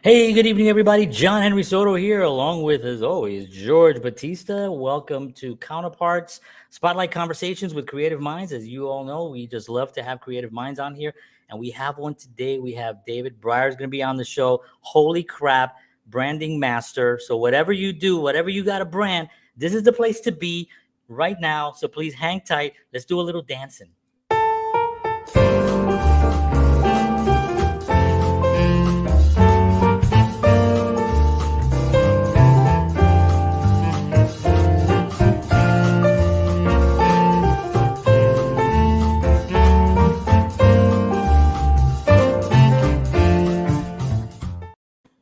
Hey, good evening, everybody. John Henry Soto here, along with, as always, George Batista. Welcome to Counterparts, Spotlight Conversations with Creative Minds. As you all know, we just love to have creative minds on here, and we have one today. We have David Brier is going to be on the show. Holy crap, branding master. So whatever you do, whatever you got to brand, this is the place to be right now. So please hang tight. Let's do a little dancing.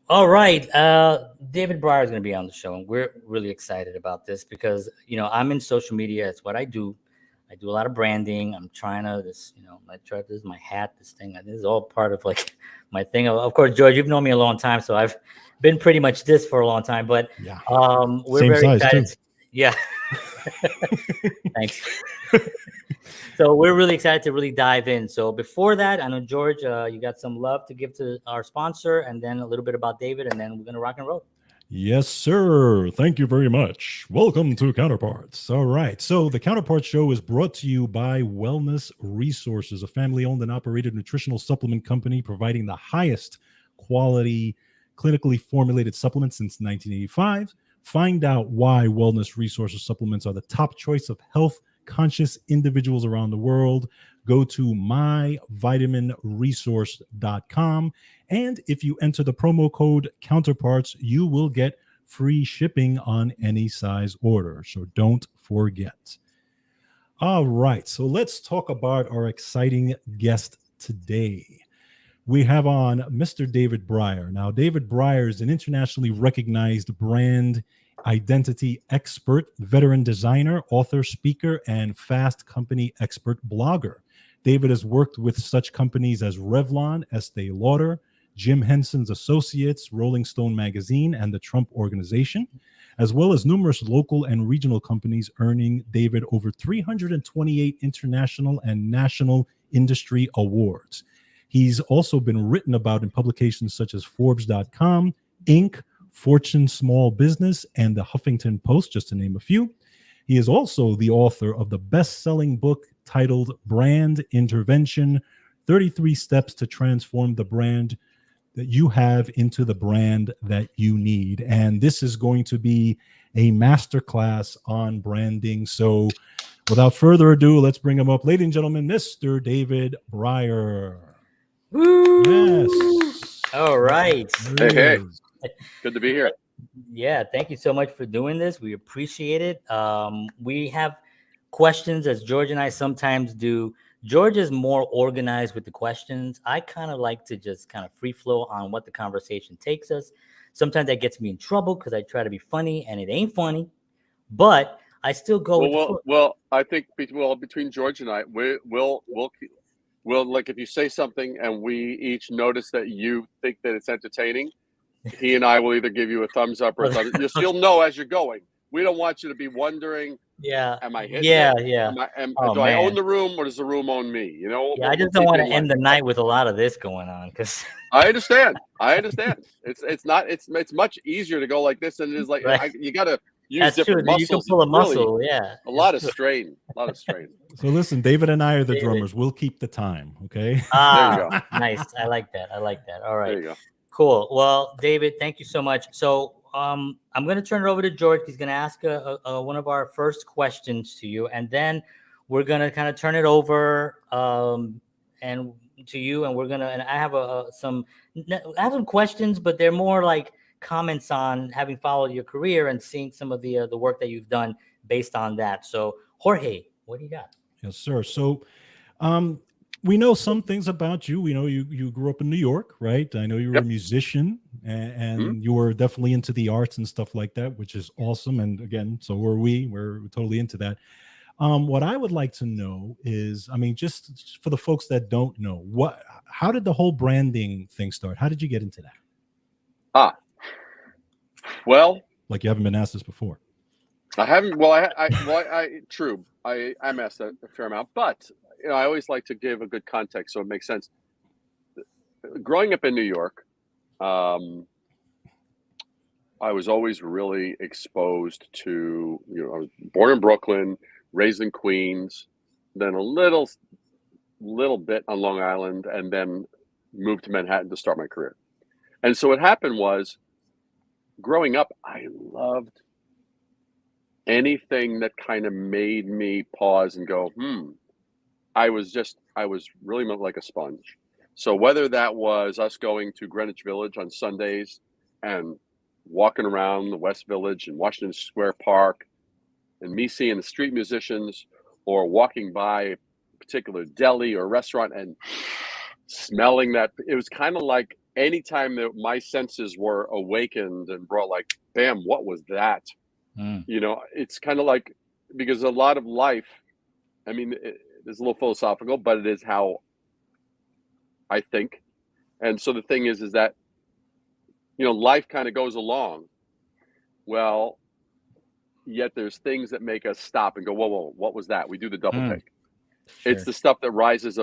All right. David Brier is going to be on the show, and we're really excited about this because, I'm in social media. It's what I do. I do a lot of branding. I'm trying to this is my hat, this thing. This is all part of like my thing. Of course, George, you've known me a long time, so I've been pretty much this for a long time, but yeah. We're Same very size excited. too. Yeah. Thanks. So we're really excited to really dive in. So before that, I know, George, you got some love to give to our sponsor, and then a little bit about David, and then we're going to rock and roll. Yes, sir. Thank you very much. Welcome to Counterparts. All right. So the Counterparts show is brought to you by Wellness Resources, a family-owned and operated nutritional supplement company providing the highest quality, clinically formulated supplements since 1985. Find out why Wellness Resources supplements are the top choice of health-conscious individuals around the world. Go to myvitaminresource.com. And if you enter the promo code Counterparts, you will get free shipping on any size order. So don't forget. All right. So let's talk about our exciting guest today. We have on Mr. David Brier. Now, David Brier is an internationally recognized brand identity expert, veteran designer, author, speaker, and Fast Company expert blogger. David has worked with such companies as Revlon, Estee Lauder, Jim Henson's Associates, Rolling Stone Magazine, and the Trump Organization, as well as numerous local and regional companies, earning David over 328 international and national industry awards. He's also been written about in publications such as Forbes.com, Inc., Fortune Small Business, and the Huffington Post, just to name a few. He is also the author of the best-selling book titled Brand Intervention, 33 Steps to Transform the Brand that you have into the brand that you need. And this is going to be a masterclass on branding. So without further ado, let's bring him up. Ladies and gentlemen, Mr. David Brier. Woo! Yes. All right. Hey. Good to be here. Yeah, thank you so much for doing this. We appreciate it. We have questions, as George and I sometimes do. George is more organized with the questions. I kind of like to just kind of free flow on what the conversation takes us. Sometimes that gets me in trouble because I try to be funny and it ain't funny, but I still go with the flow. Well, I think between George and I, we'll like if you say something and we each notice that you think that it's entertaining, he and I will either give you a thumbs up or a thumbs down. You'll know as you're going. We don't want you to be wondering. Yeah. Am I hitting? Yeah. it? Yeah. Do I own the room or does the room own me? You know. Yeah, I just don't want to end the night with a lot of this going on because. I understand. It's much easier to go like this than it is like right. You got to use That's different true. muscles. You can pull a muscle. Really, yeah. A lot of strain. So listen, David and I are the drummers. We'll keep the time. Okay. There you go. Nice. I like that. All right. There you go. Cool. Well, David, thank you so much. So I'm going to turn it over to George. He's going to ask one of our first questions to you, and then we're going to kind of turn it over and to you. And I have some questions, but they're more like comments on having followed your career and seeing some of the work that you've done based on that. So, Jorge, what do you got? Yes, sir. So, we know some things about you. We know you grew up in New York, right? I know you were a musician and you were definitely into the arts and stuff like that, which is awesome. And again, so were we. We're totally into that. What I would like to know is, I mean, just for the folks that don't know, how did the whole branding thing start? How did you get into that? Well, like you haven't been asked this before. I haven't. Well, true. I'm asked that a fair amount, but I always like to give a good context so it makes sense. Growing up in New York, I was always really exposed to, I was born in Brooklyn, raised in Queens, then a little bit on Long Island, and then moved to Manhattan to start my career. And so what happened was, growing up, I loved anything that kind of made me pause and go, I was really like a sponge. So whether that was us going to Greenwich Village on Sundays and walking around the West Village and Washington Square Park, and me seeing the street musicians, or walking by a particular deli or restaurant and smelling that, it was kind of like anytime that my senses were awakened and brought like, bam, what was that? It's kind of like, because a lot of life, I mean, it's a little philosophical, but it is how I think. And so the thing is that, life kind of goes along. Well, yet there's things that make us stop and go, whoa, what was that? We do the double take. Sure. It's the stuff that rises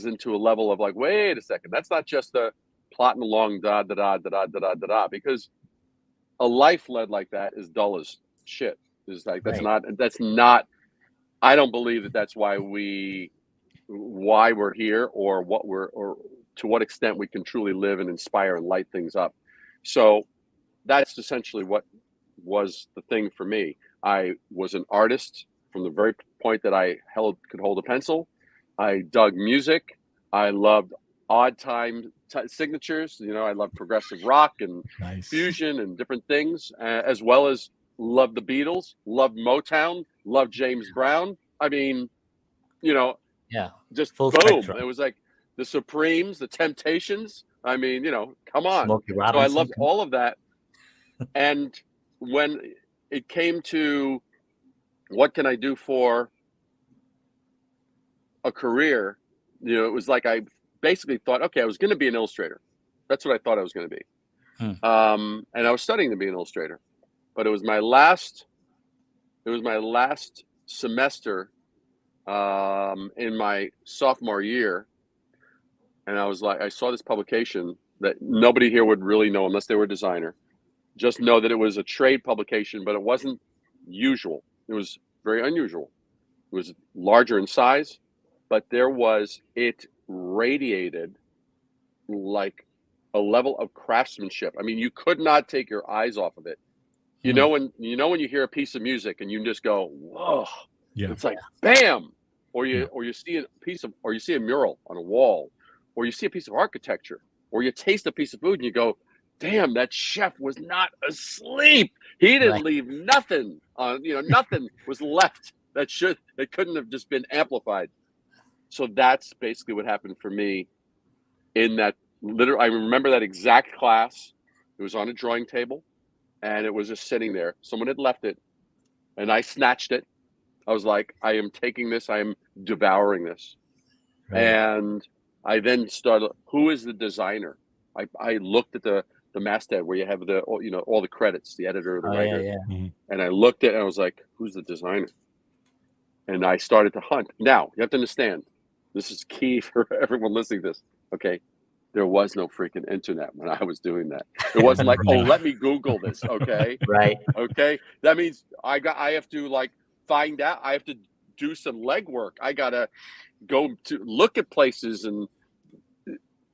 into a level of like, wait a second, that's not just the plotting along da da da da da da da da, because a life led like that is dull as shit. It's like that's not. I don't believe that that's why we're here, or to what extent we can truly live and inspire and light things up. So that's essentially what was the thing for me. I was an artist from the very point that I could hold a pencil. I dug music. I loved odd time signatures. I loved progressive rock and fusion and different things, as well as loved the Beatles, loved Motown, loved James Brown. I mean, just full boom. spectrum. It was like the Supremes, the Temptations. I mean, come on. Smokey So Robinson. I loved all of that. And when it came to what can I do for a career, it was like I basically thought, okay, I was going to be an illustrator. That's what I thought I was going to be. And I was studying to be an illustrator, but it was my last semester in my sophomore year, and I was like, I saw this publication that nobody here would really know unless they were a designer. Just know that it was a trade publication, but it wasn't usual. It was very unusual. It was larger in size, but it radiated like a level of craftsmanship. I mean, you could not take your eyes off of it. When you hear a piece of music and you just go, whoa, it's like bam, or you see a mural on a wall, or you see a piece of architecture, or you taste a piece of food and you go, damn, that chef was not asleep. He didn't leave nothing on, nothing was left that couldn't have just been amplified. So that's basically what happened for me in that I remember that exact class. It was on a drawing table and it was just sitting there. Someone had left it and I snatched it. I was like, I am taking this. I am devouring this. Right. And I then started, who is the designer? I looked at the masthead where you have all the credits, the editor, the writer. And I looked at it and I was like, who's the designer? And I started to hunt. Now, you have to understand, this is key for everyone listening to this. Okay. There was no freaking internet when I was doing that. It wasn't like, oh, let me Google this. Okay. Right. Okay. That means I have to find out. I have to do some legwork. I got to go to look at places and,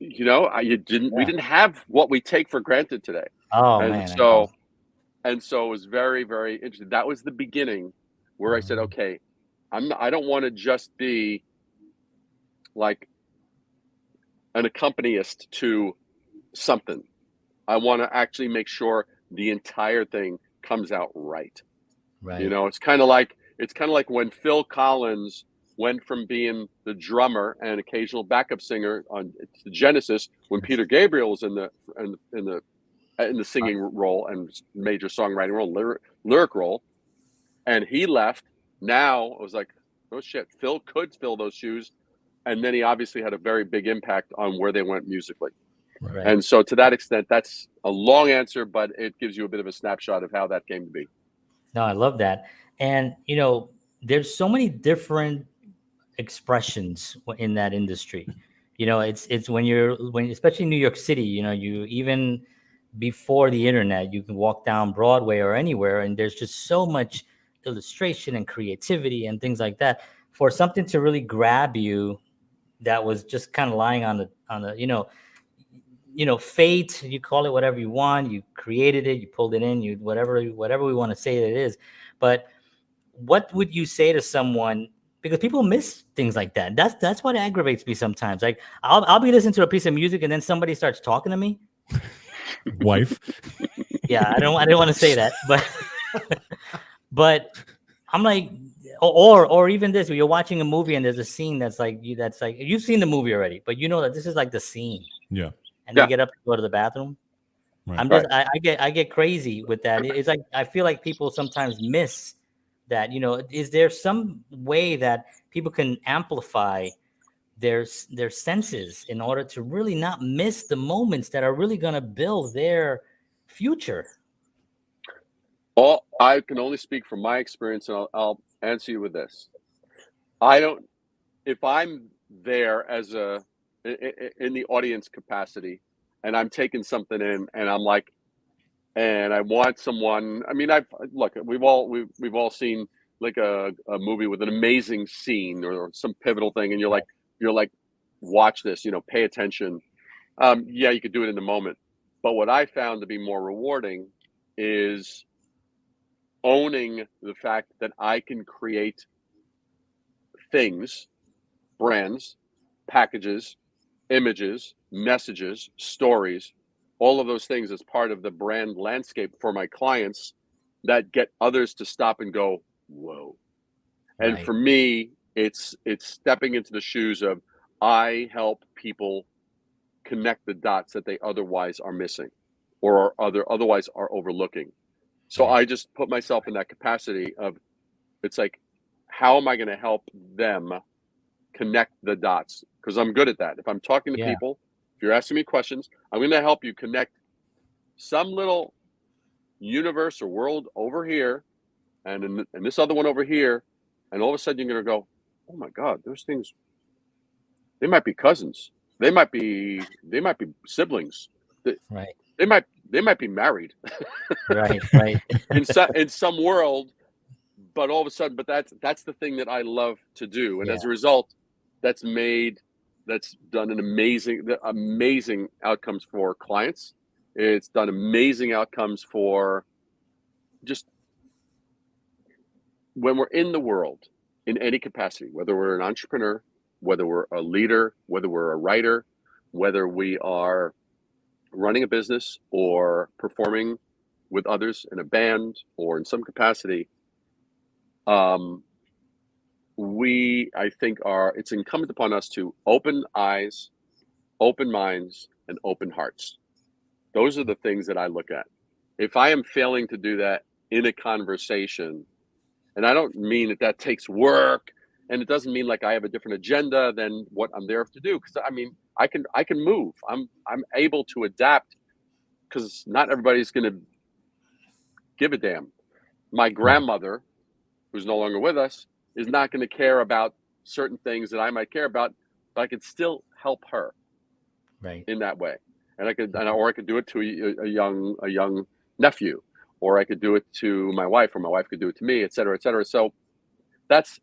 we didn't have what we take for granted today. Oh, and man. So it was very, very interesting. That was the beginning where I said, okay, I don't want to just be like an accompanist to something. I want to actually make sure the entire thing comes out right. Right. It's kind of like when Phil Collins went from being the drummer and occasional backup singer on Genesis when Peter Gabriel was in the singing role and major songwriting role, lyric role, and he left. Now it was like, oh shit, Phil could fill those shoes, and then he obviously had a very big impact on where they went musically. Right. And so to that extent, that's a long answer, but it gives you a bit of a snapshot of how that came to be. No, I love that. And there's so many different expressions in that industry. It's when especially in New York City, you even before the internet. You can walk down Broadway or anywhere, and there's just so much illustration and creativity and things like that. For something to really grab you, that was just kind of lying on the fate. You call it whatever you want. You created it. You pulled it in. You whatever we want to say that it is. But what would you say to someone? Because people miss things like that. That's what aggravates me sometimes. Like I'll be listening to a piece of music and then somebody starts talking to me. Wife. Yeah, I don't want to say that, but I'm like, or even this, where you're watching a movie and there's a scene that's like you've seen the movie already, but you know that this is like the scene. Yeah. And they get up to go to the bathroom. Right. I get crazy with that. It's like I feel like people sometimes miss that. Is there some way that people can amplify their senses in order to really not miss the moments that are really going to build their future? Well, I can only speak from my experience, and I'll answer you with this. If I'm there as in the audience capacity, and I'm taking something in, and I'm like, and I want someone. I mean, we've all seen like a movie with an amazing scene or some pivotal thing, and you're like, watch this, pay attention. Yeah, you could do it in the moment, but what I found to be more rewarding is owning the fact that I can create things, brands, packages, images, messages, stories, all of those things as part of the brand landscape for my clients that get others to stop and go, whoa. And Right. for me, it's stepping into the shoes of, I help people connect the dots that they otherwise are missing or otherwise are overlooking. So I just put myself in that capacity of, it's like, how am I going to help them connect the dots? Because I'm good at that. If I'm talking to people, if you're asking me questions, I'm going to help you connect some little universe or world over here and this other one over here. And all of a sudden you're going to go, oh my God, those things, they might be cousins. They might be siblings. Right. They might be married. Right. in some world, but all of a sudden, but that's the thing that I love to do. And as a result, that's done an amazing outcomes for clients. It's done amazing outcomes for just when we're in the world in any capacity, whether we're an entrepreneur, whether we're a leader, whether we're a writer, whether we are running a business or performing with others in a band or in some capacity, it's incumbent upon us to open eyes, open minds, and open hearts. Those are the things that I look at. If I am failing to do that in a conversation, and I don't mean that takes work, and it doesn't mean like I have a different agenda than what I'm there to do. Because I mean, I can move. I'm able to adapt because not everybody's going to give a damn. My grandmother, who's no longer with us, is not going to care about certain things that I might care about, but I could still help her, in that way. And I could do it to a young nephew, or I could do it to my wife, or my wife could do it to me, et cetera, et cetera. So that's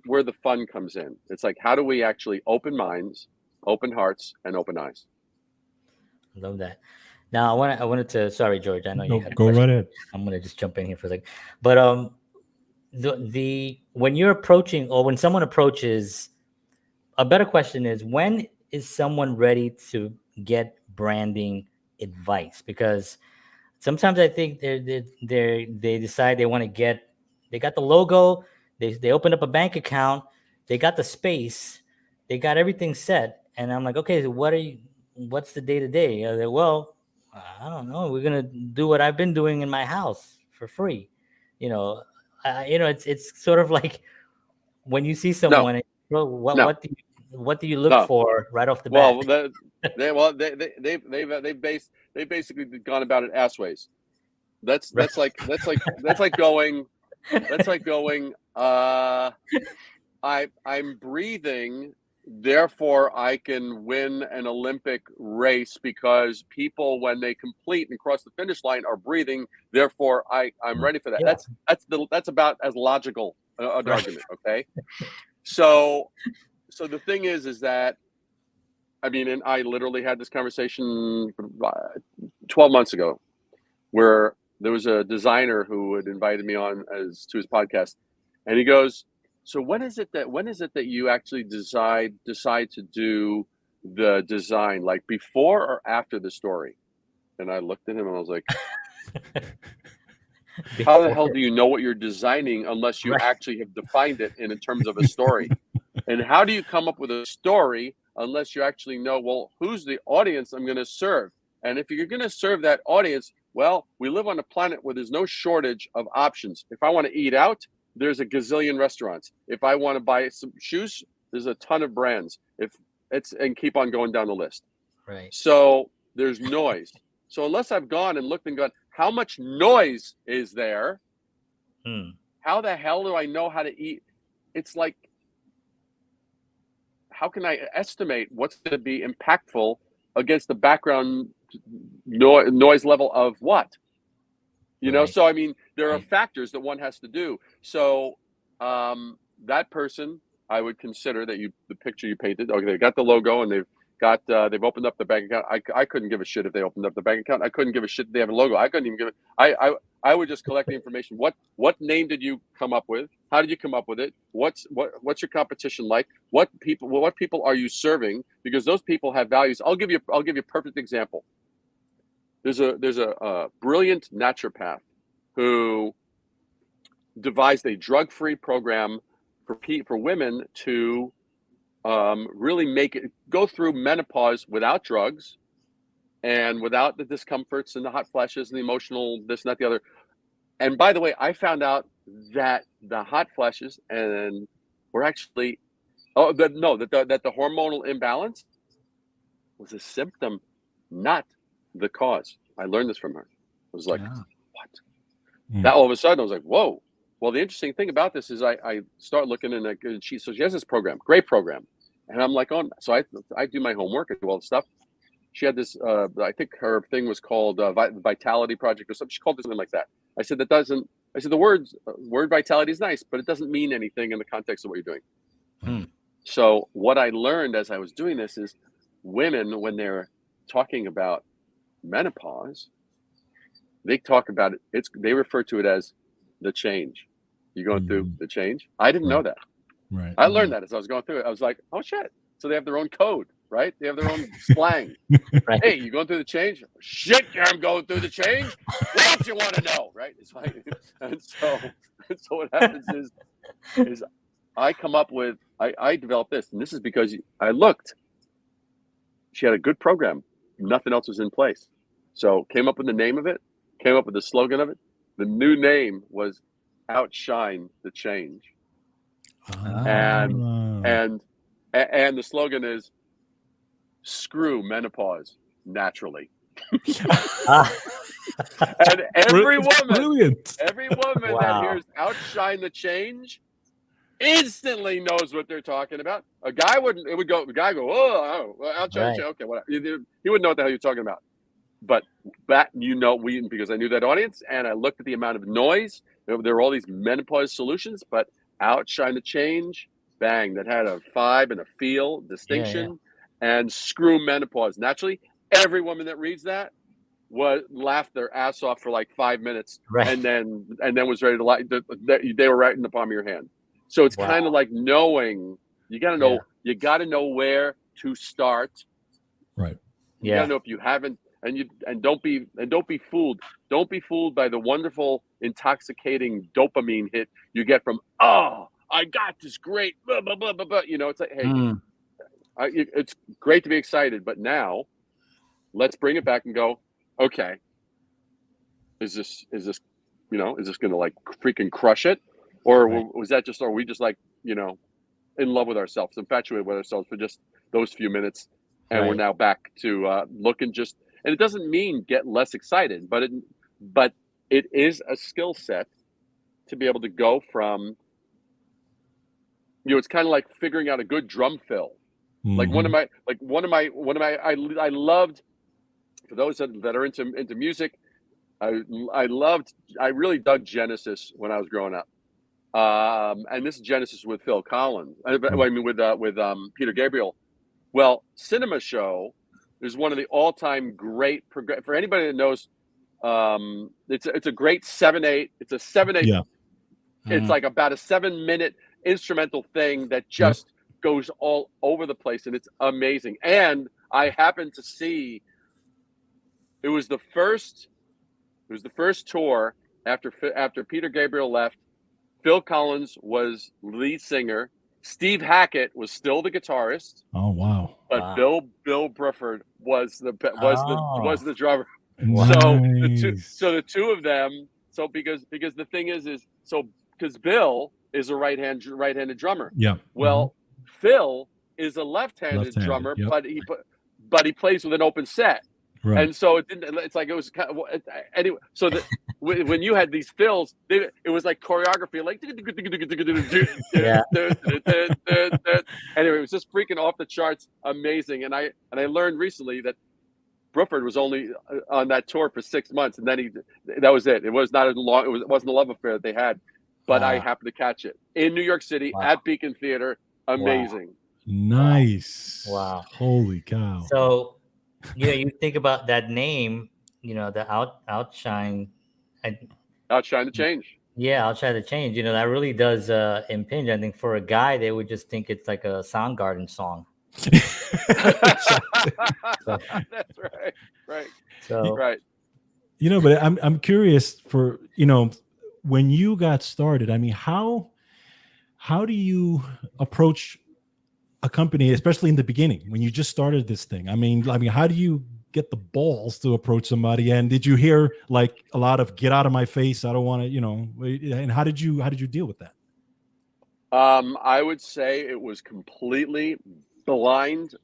where the fun comes in. It's like, how do we actually open minds, open hearts, and open eyes? I love that. Now I wanted to. Sorry, George. I know you had a go question. right ahead. I'm gonna just jump in here for a second. But when you're approaching, or when someone approaches, a better question is, when is someone ready to get branding advice? Because sometimes I think they decide they want to get, they got the logo, they opened up a bank account, they got the space, they got everything set, and I'm like, okay, so what's the day to day? Well, I don't know. We're gonna do what I've been doing in my house for free. It's sort of like when you see someone, what do you look for right off the bat? They basically gone about it ass ways. That's like going. I'm breathing therefore I can win an Olympic race because people, when they complete and cross the finish line, are breathing. Therefore, I'm ready for that. Yeah. That's about as logical an Right. argument. Okay. So the thing is that, I mean, and I literally had this conversation 12 months ago, where there was a designer who had invited me on to his podcast, and he goes, "So when is it that you actually decide to do the design, like before or after the story?" And I looked at him and I was like, "How the hell do you know what you're designing unless you Right. actually have defined it in terms of a story? And how do you come up with a story unless you actually know, well, who's the audience I'm going to serve? And if you're going to serve that audience, well, we live on a planet where there's no shortage of options. If I want to eat out, there's a gazillion restaurants. If I want to buy some shoes, there's a ton of brands. And keep on going down the list. Right. So there's noise. So unless I've gone and looked and gone, how much noise is there? How the hell do I know how to eat? It's like, how can I estimate what's going to be impactful against the background noise level of what? You know, so I mean, there are factors that one has to do. So that person, I would consider that the picture you painted, okay, they got the logo and they've opened up the bank account. I couldn't give a shit if they opened up the bank account. I couldn't give a shit if they have a logo. I couldn't even give it. I would just collect the information. What name did you come up with? How did you come up with it? What's your competition like? What people are you serving? Because those people have values. I'll give you a perfect example. There's a brilliant naturopath who devised a drug-free program for women to really make it go through menopause without drugs and without the discomforts and the hot flashes and the emotional this and that the other. And by the way, I found out that the hot flashes and were actually that the hormonal imbalance was a symptom, not the cause. I learned this from her. I was like, what? That all of a sudden I was like, whoa. Well, the interesting thing about this is I start looking and she has this program, great program. And I'm like, so I do my homework, I do all the stuff. She had this, I think her thing was called Vitality Project or something. She called it something like that. I said, the word vitality is nice, but it doesn't mean anything in the context of what you're doing. So what I learned as I was doing this is women, when they're talking about menopause, they talk about it. They refer to it as the change. You're going through the change. I didn't know that. Right. I learned that as I was going through it. I was like, oh shit. So they have their own code, right? They have their own slang. Right. Hey, you going through the change? Shit, I'm going through the change. What else you want to know, right? It's like, and so what happens is I come up with, I developed this, and this is because I looked. She had a good program. Nothing else was in place. So came up with the name of it, came up with the slogan of it. The new name was Outshine the Change. And the slogan is screw menopause naturally. And every woman that hears Outshine the Change instantly knows what they're talking about. A guy would go, oh, Outshine the Change. Okay, whatever. He wouldn't know what the hell you're talking about. But that, because I knew that audience and I looked at the amount of noise. There were all these menopause solutions, but Outshine the Change, bang, that had a vibe and a feel, distinction, and screw menopause. Naturally, every woman that reads that laughed their ass off for like 5 minutes, and then was ready to they were right in the palm of your hand. So it's kind of like knowing, you got to know where to start. Right. You got to know if you haven't. And don't be fooled. Don't be fooled by the wonderful, intoxicating dopamine hit you get from, oh, I got this great, blah, blah, blah, blah, blah. It's like, hey, it's great to be excited, but now let's bring it back and go, okay, is this going to like freaking crush it? Or was that just, are we just like, in love with ourselves, infatuated with ourselves for just those few minutes? And we're now back to looking just, and it doesn't mean get less excited, but it is a skill set to be able to go from, it's kind of like figuring out a good drum fill. Like one of my I loved, for those that are into music, I really dug Genesis when I was growing up. And this is Genesis with Phil Collins. I mean with Peter Gabriel. Well, Cinema Show is one of the all-time great for anybody that knows. It's a great 7/8. It's a 7/8. Yeah. It's like about a 7-minute instrumental thing that just goes all over the place, and it's amazing. And I happened to see it was the first tour after Peter Gabriel left. Phil Collins was lead singer. Steve Hackett was still the guitarist. Oh wow! But Bill Bruford was the drummer. Nice. So the two of them. So because the thing is because Bill is a right-handed drummer. Yeah. Well, Phil is a left-handed drummer, but he plays with an open set. Right. And so it didn't. It's like it was kind of, anyway. So when you had these fills, it was like choreography, like anyway, it was just freaking off the charts, amazing. And I learned recently that Bruford was only on that tour for 6 months, and then that was it. It was not as long. It wasn't a love affair that they had, but I happened to catch it in New York City at Beacon Theater. Amazing. Wow. Nice. Wow. Holy cow. So. You think about that name, the outshine the change. Yeah, outshine the change. That really does impinge. I think for a guy, they would just think it's like a Soundgarden song. That's right. So right. But I'm curious for when you got started. I mean, how do you approach a company, especially in the beginning when you just started this thing? I mean, how do you get the balls to approach somebody? And did you hear like a lot of "get out of my face, I don't want to," and how did you deal with that? I would say it was completely blind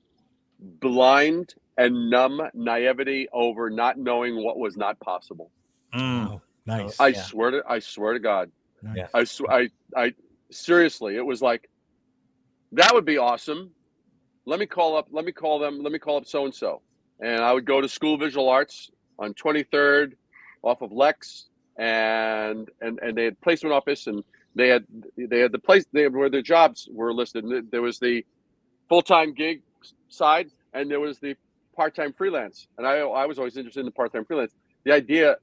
and numb naivety over not knowing what was not possible. Wow, nice. I swear to God. Nice. I seriously, it was like, that would be awesome. Let me call up so-and-so. And I would go to School of Visual Arts on 23rd off of Lex, and they had placement office, and they had the place where their jobs were listed. And there was the full-time gig side, and there was the part-time freelance. And I was always interested in the part-time freelance. The idea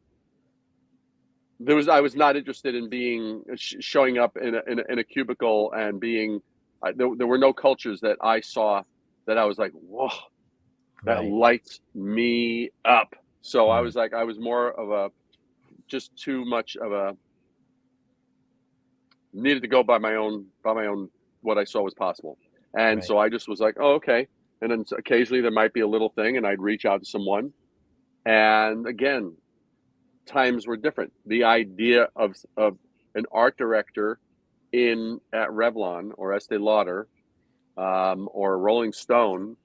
I was not interested in being showing up in a cubicle and being. There were no cultures that I saw that I was like, whoa, that lights me up. So I was like, I was more of just too much of a, needed to go by my own, what I saw was possible. And so I just was like, oh, okay. And then occasionally there might be a little thing, and I'd reach out to someone. And again, times were different. The idea of an art director at Revlon or Estee Lauder or Rolling Stone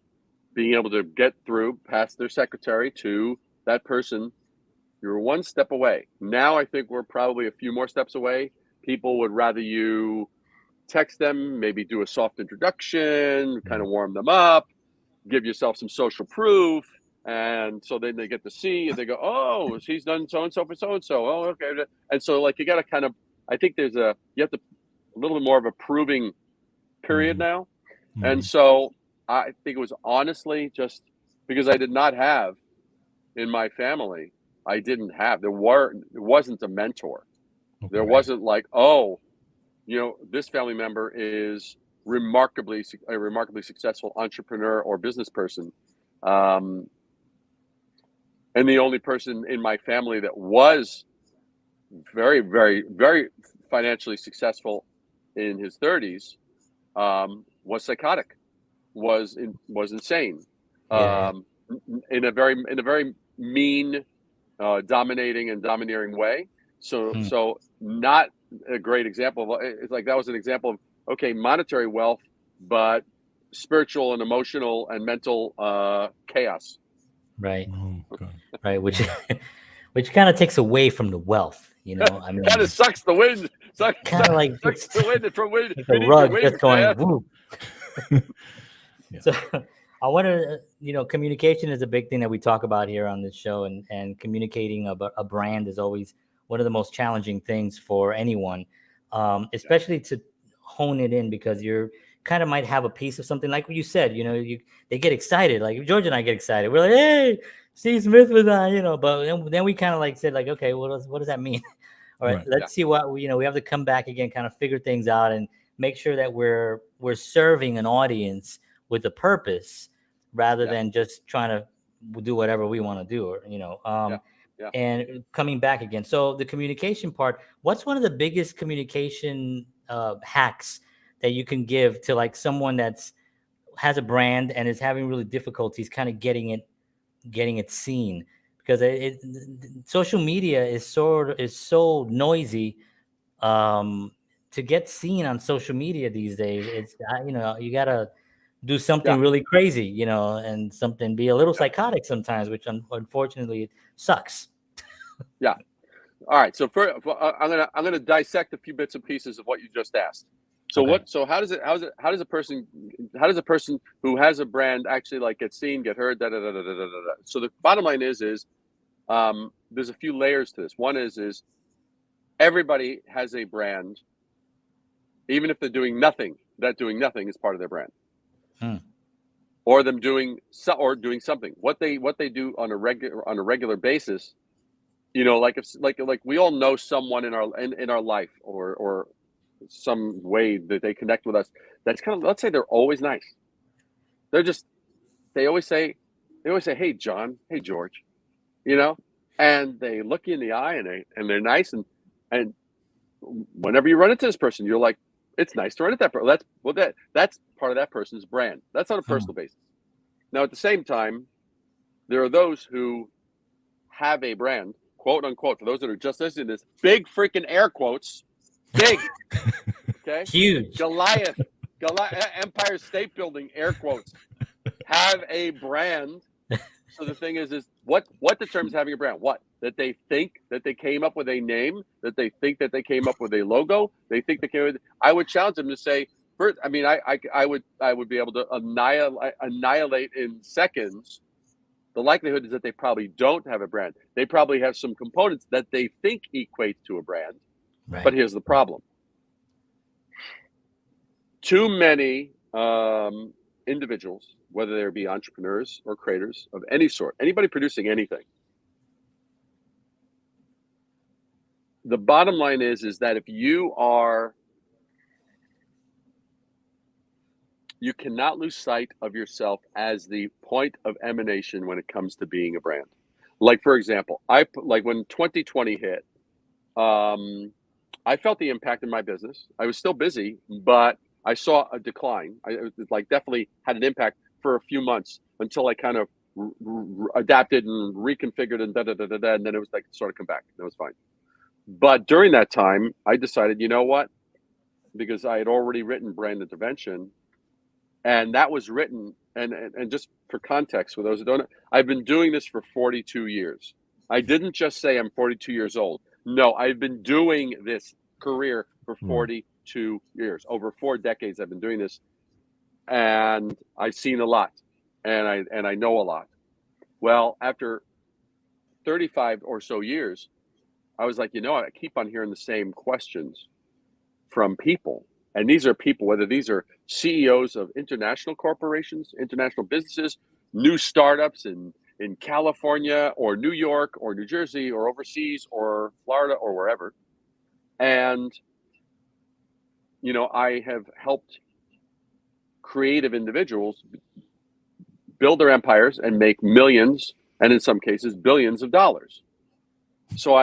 being able to get through past their secretary to that person, you're one step away. Now I think we're probably a few more steps away. People would rather you text them, maybe do a soft introduction, kind of warm them up, give yourself some social proof, and so then they get to see and they go, oh, he's done so-and-so for so-and-so. Oh, okay. And so like you got to kind of, I think you have to a little bit more of a proving period now. And so I think it was honestly just because I did not have in my family, there wasn't a mentor. Okay. There wasn't like, oh, this family member is a remarkably successful entrepreneur or business person. And the only person in my family that was very, very, very financially successful in his 30s was psychotic, was insane, in a very mean, dominating and domineering way. So not a great example. It's like that was an example of, okay, monetary wealth, but spiritual and emotional and mental chaos. Right. Right. Which kind of takes away from the wealth. I mean, kind of sucks the wind. Sucks the wind from wind. The rug just going. Whoop. Yeah. So I want to, communication is a big thing that we talk about here on this show, and communicating a brand is always one of the most challenging things for anyone, especially to hone it in, because you're kind of might have a piece of something, like what you said, they get excited. Like George and I get excited. We're like, hey, Steve Smith was on, but then we kind of like said like, okay, what does that mean? All right, let's see what, we have to come back again, kind of figure things out and make sure that we're serving an audience with a purpose, rather than just trying to do whatever we want to do, or and coming back again. So the communication part, what's one of the biggest communication hacks that you can give to like someone has a brand and is having really difficulties kind of getting it seen? Because social media is so noisy. To get seen on social media these days, it's you gotta do something really crazy, and be a little psychotic sometimes, which unfortunately it sucks. Yeah. All right. So I'm gonna dissect a few bits and pieces of what you just asked. So how does a person who has a brand actually like get seen, get heard, da da da da da da da. So the bottom line is there's a few layers to this. One is everybody has a brand, even if they're doing nothing. That doing nothing is part of their brand. Or them doing something. What they do on a regular basis, like we all know someone in our life or some way that they connect with us. That's kind of, let's say they're always nice. They always say, hey John, hey George, and they look you in the eye and they're nice, and whenever you run into this person, you're like, it's nice to run into that person. That's part of that person's brand. That's on a personal basis. Now, at the same time, there are those who have a brand, quote unquote, for those that are just listening to this, big freaking air quotes, big, okay? Huge. Goliath, Empire State Building, air quotes, have a brand. So the thing is what determines having a brand? What? That they think that they came up with a name, that they think that they came up with a logo, they think they came with. I would challenge them to say, first, I mean, I would be able to annihilate in seconds. The likelihood is that they probably don't have a brand. They probably have some components that they think equate to a brand. Right. But here's the problem. Too many individuals, whether they be entrepreneurs or creators of any sort, anybody producing anything, the bottom line is that if you cannot lose sight of yourself as the point of emanation when it comes to being a brand. Like, for example, when 2020 hit, I felt the impact in my business. I was still busy, but I saw a decline. I definitely had an impact for a few months until I kind of adapted and reconfigured and and then it was like sort of come back. That was fine. But during that time, I decided, you know what? Because I had already written Brand Intervention, and that was written, and just for context, for those who don't know, I've been doing this for 42 years. I didn't just say I'm 42 years old. No, I've been doing this career for 42 years. Over 4 decades, I've been doing this, and I've seen a lot, and I know a lot. Well, after 35 or so years, I was like, I keep on hearing the same questions from people. And these are people, whether these are CEOs of international corporations, international businesses, new startups in California or New York or New Jersey or overseas or Florida or wherever. And, I have helped creative individuals build their empires and make millions, and in some cases, billions of dollars. So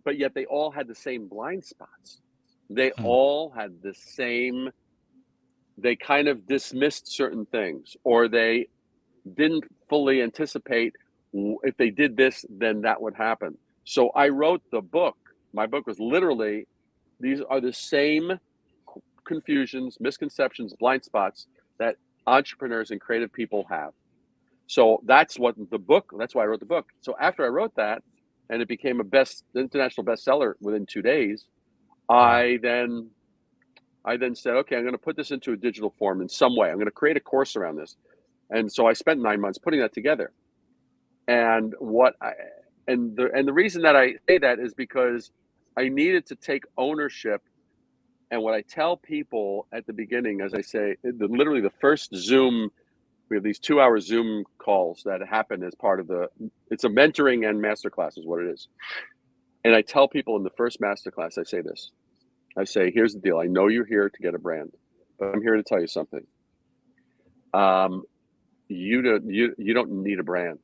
but yet they all had the same blind spots. They all had the same, they kind of dismissed certain things, or they didn't fully anticipate if they did this, then that would happen. So I wrote the book. My book was literally, these are the same confusions, misconceptions, blind spots that entrepreneurs and creative people have. So that's why I wrote the book. So after I wrote that, and it became a international bestseller within 2 days, I then I then said, okay, I'm going to put this into a digital form in some way. I'm going to create a course around this. And so I spent 9 months putting that together. And the reason that I say that is because I needed to take ownership. And what I tell people at the beginning, as I say, literally the first Zoom, we have these 2-hour Zoom calls that happen as part of it's a mentoring and masterclass is what it is. And I tell people in the first masterclass, I say this. I say, here's the deal. I know you're here to get a brand, but I'm here to tell you something. You don't need a brand.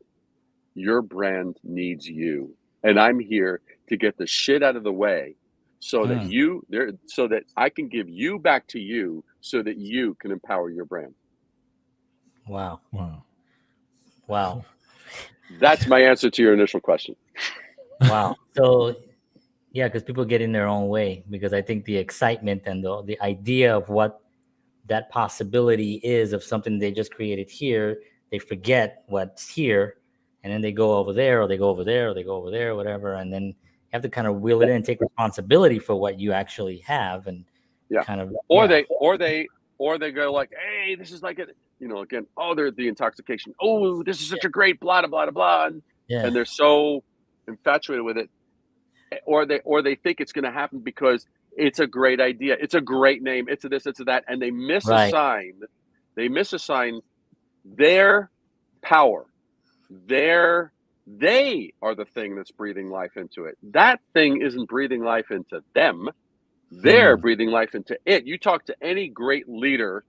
Your brand needs you. And I'm here to get the shit out of the way so that I can give you back to you so that you can empower your brand. Wow. Wow. Wow. That's my answer to your initial question. Wow. So yeah, because people get in their own way, because I think the excitement and the idea of what that possibility is of something they just created here, they forget what's here, and then they go over there, or they go over there, or they go over there, or whatever, and then you have to kind of wheel it in and take responsibility for what you actually have, and kind of they go like, hey, this is like again, they're the intoxication. Oh, this is such a great blah blah blah, and they're so infatuated with it, or they think it's going to happen because it's a great idea, it's a great name, it's a this, it's a that, and they misassign their power. They are the thing that's breathing life into it. That thing isn't breathing life into them. They're breathing life into it. You talk to any great leader,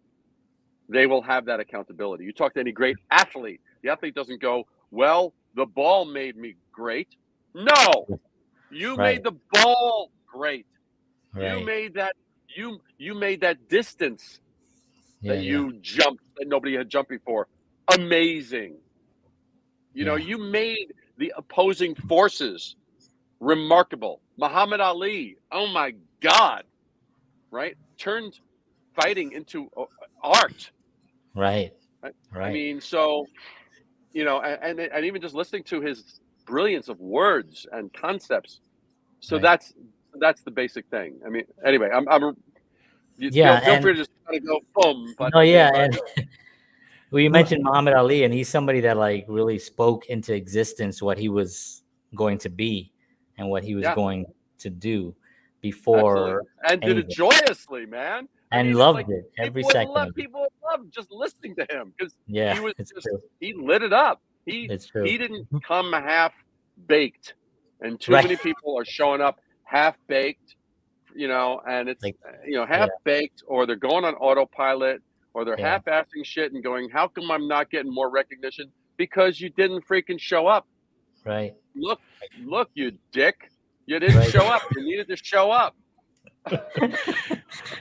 they will have that accountability. You talk to any great athlete, the athlete doesn't go, well, the ball made me great. No, you made the ball great. You made that. You made that distance that you jumped that nobody had jumped before amazing. You made the opposing forces remarkable. Muhammad Ali, oh my God, right? Turned fighting into art. Right. I mean, so, and even just listening to his brilliance of words and concepts. So that's the basic thing. I mean, anyway, feel free to just kind of go boom. But well, you mentioned Muhammad Ali, and he's somebody that like really spoke into existence what he was going to be and what he was going to do before. Absolutely. And did it joyously, man. And loved it every second. People loved just listening to him because he lit it up. He didn't come half baked, and too many people are showing up half baked, and it's half baked, or they're going on autopilot, or they're half-assing shit and going, how come I'm not getting more recognition? Because you didn't freaking show up. Right. Look, you dick. You didn't show up. You needed to show up.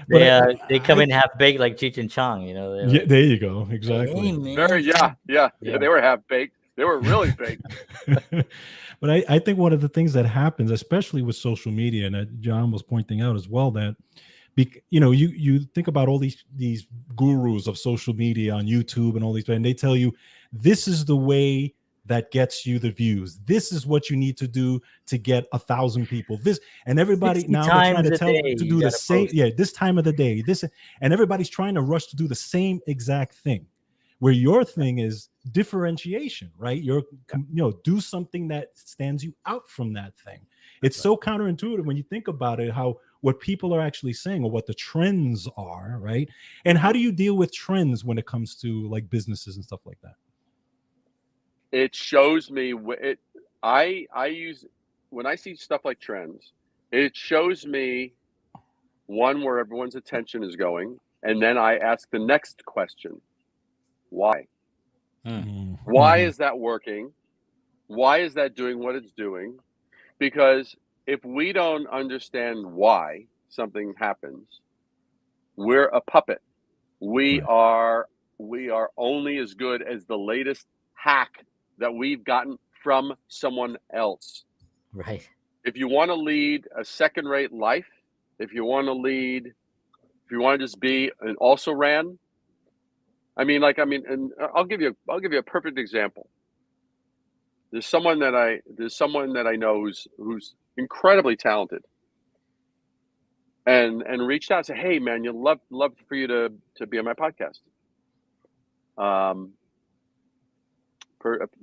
They come in half baked like Cheech and Chong, there you go. Exactly. Hey, they were half baked. They were really baked. But I think one of the things that happens, especially with social media, and that John was pointing out as well, that you think about all these gurus of social media on YouTube and all these, and they tell you this is the way that gets you the views. This is what you need to do to get 1,000 people. This, and everybody now they're trying to tell to do the same. This time of the day. This, and everybody's trying to rush to do the same exact thing. Where your thing is differentiation, right? Do something that stands you out from that thing. It's so counterintuitive when you think about it, how what people are actually saying or what the trends are, right? And how do you deal with trends when it comes to like businesses and stuff like that? It shows me I use when I see stuff like trends, it shows me one where everyone's attention is going, and then I ask the next question. Why? Why is that working? Why is that doing what it's doing? Because if we don't understand why something happens, we're a puppet. We are only as good as the latest hack that we've gotten from someone else. Right. If you want to lead a second-rate life, if you want to just be an also ran, and I'll give you a perfect example. There's someone that I know who's incredibly talented, and reached out and said, "Hey, man, you'd love for you to be on my podcast."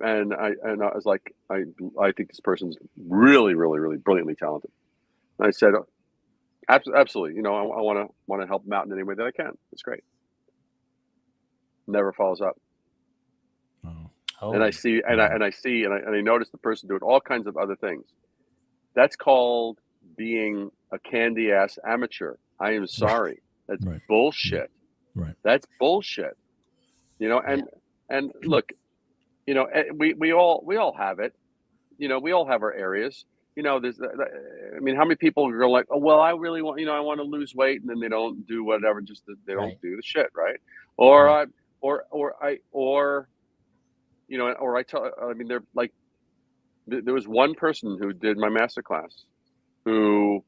And I was like, I think this person's really, really, really brilliantly talented. And I said, absolutely. You know, I want to help them out in any way that I can. It's great. Never follows up. Oh. And I see, and I notice the person doing all kinds of other things. That's called being a candy ass amateur. I am sorry. That's bullshit. Right. That's bullshit. You know, and look, you know, we all have it. You know, we all have our areas. You know, I mean, how many people are like, oh, well, I really want, you know, I want to lose weight, and then they don't do whatever, just they don't do the shit, right? Or you know, or I mean, they're like, there was one person who did my masterclass who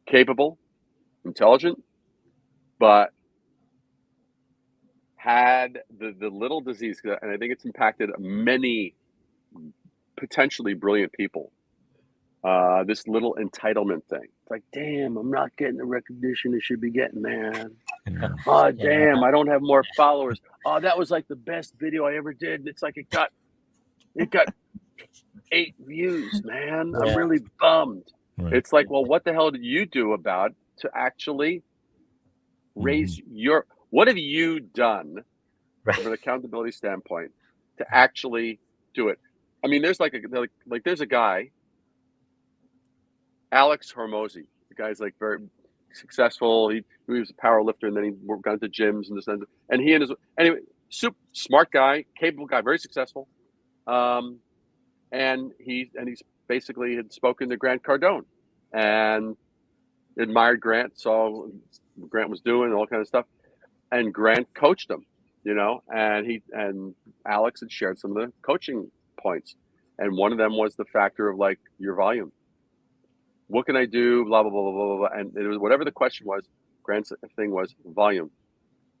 capable, intelligent, but had the little disease, and I think it's impacted many potentially brilliant people. This little entitlement thing. It's like, damn, I'm not getting the recognition I should be getting, man. Oh, damn, I don't have more followers. Oh, that was like the best video I ever did. It's like it got 8 views, man. I'm really bummed. Right. It's like, well, what the hell did you do about to actually raise your? What have you done from an accountability standpoint to actually do it? I mean, there's there's a guy, Alex Hormozy. The guy's like very successful. He was a power lifter, and then he got into gyms and this and he and his anyway, super smart guy, capable guy, very successful. And he's basically had spoken to Grant Cardone and admired Grant, saw what Grant was doing and all kind of stuff. And Grant coached him, you know, and Alex had shared some of the coaching points. And one of them was the factor of like your volume. What can I do? Blah, blah, blah, blah, blah, blah. And it was whatever the question was, Grant's thing was volume.